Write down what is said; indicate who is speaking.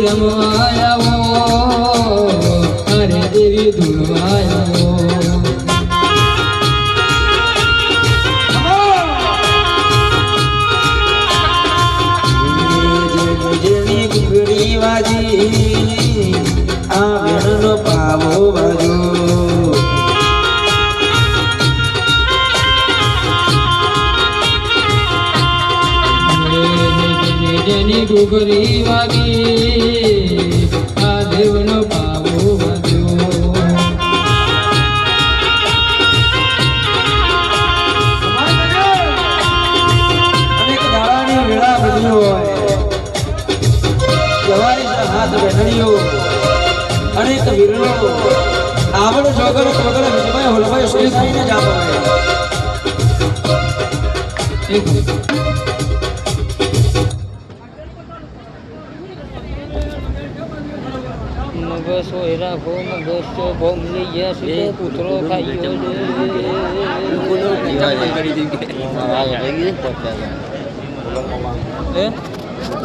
Speaker 1: રમવાયાવો અરે દેવી ધૂળવાયાવો જેની ઘૂઘરી વાજી આ વેણનો પાવો વાજો જેની ઘૂઘરી વાગી આ દેવનો પાવો વાગ્યો અનેક દાડાની વેળા બદલ્યો હોય જવારી હાથ બેઠણીઓ અનેક વિરલો આવડ જોગર પગલ વિજય હોલભાઈ સોય થઈને જામ આવે મગસ હોય રાખો મગસ તો બોમ લઈ ગયા છે કૂતરો ખાઈ ગયો છે